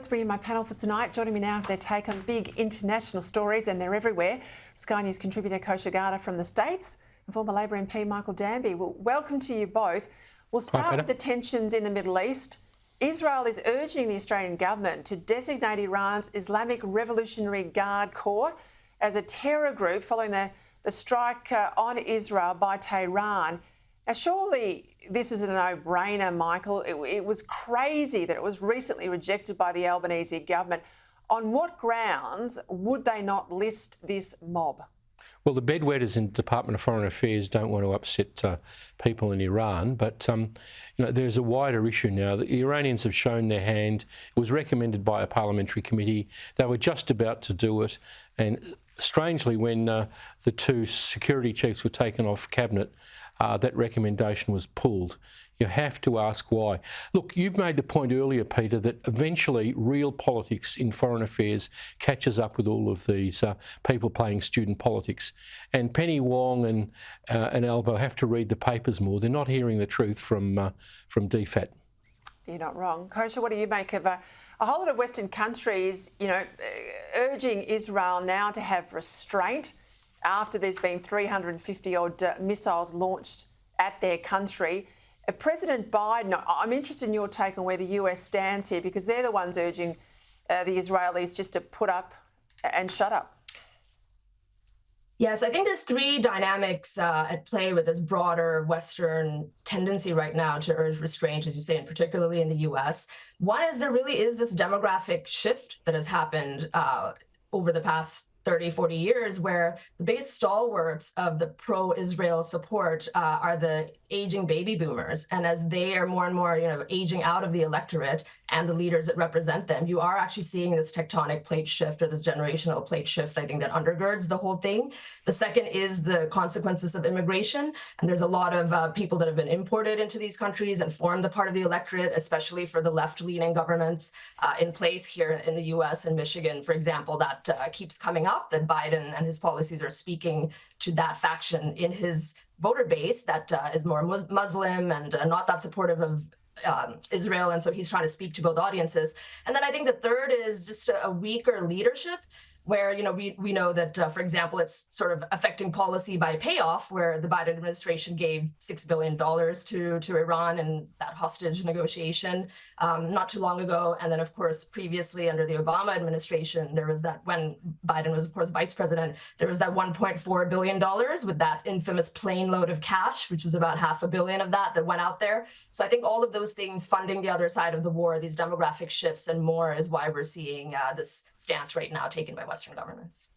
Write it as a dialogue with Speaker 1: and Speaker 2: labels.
Speaker 1: Let's bring in my panel for tonight. Joining me now for their take on big international stories, and they're everywhere. Sky News contributor Kosha Garda from the States and former Labor MP Michael Danby. Well, welcome to you both. We'll start with the tensions in the Middle East. Israel is urging the Australian government to designate Iran's Islamic Revolutionary Guard Corps as a terror group following the strike on Israel by Tehran. Now, surely this is a no-brainer, Michael. It was crazy that it was recently rejected by the Albanese government. On what grounds would they not list this mob?
Speaker 2: Well, the bedwetters in the Department of Foreign Affairs don't want to upset people in Iran, but there's a wider issue now. The Iranians have shown their hand. It was recommended by a parliamentary committee. They were just about to do it, and strangely, when the two security chiefs were taken off cabinet, that recommendation was pulled. You have to ask why. Look, you've made the point earlier, Peter, that eventually real politics in foreign affairs catches up with all of these people playing student politics. And Penny Wong and Albo have to read the papers more. They're not hearing the truth from DFAT.
Speaker 1: You're not wrong. Kosha, what do you make of a whole lot of Western countries, urging Israel now to have restraint after there's been 350-odd missiles launched at their country? President Biden, I'm interested in your take on where the US stands here, because they're the ones urging the Israelis just to put up and shut up.
Speaker 3: Yes, I think there's three dynamics at play with this broader Western tendency right now to urge restraint, as you say, and particularly in the US. One is there really is this demographic shift that has happened over the past 30, 40 years, where the biggest stalwarts of the pro-Israel support are the aging baby boomers. And as they are more and more, aging out of the electorate and the leaders that represent them, you are actually seeing this tectonic plate shift, or this generational plate shift, I think, that undergirds the whole thing. The second is the consequences of immigration. And there's a lot of people that have been imported into these countries and formed a part of the electorate, especially for the left-leaning governments in place here in the US and Michigan, for example, that keeps coming up, that Biden and his policies are speaking to that faction in his voter base that is more Muslim and not that supportive of Israel. And so he's trying to speak to both audiences. And then I think the third is just a weaker leadership, where we know that, for example, it's sort of affecting policy by payoff, where the Biden administration gave $6 billion to Iran in that hostage negotiation not too long ago. And then, of course, previously under the Obama administration, there was that, when Biden was, of course, vice president, there was that $1.4 billion with that infamous plane load of cash, which was about $500 million of that went out there. So I think all of those things funding the other side of the war, these demographic shifts and more, is why we're seeing this stance right now taken by Western governments.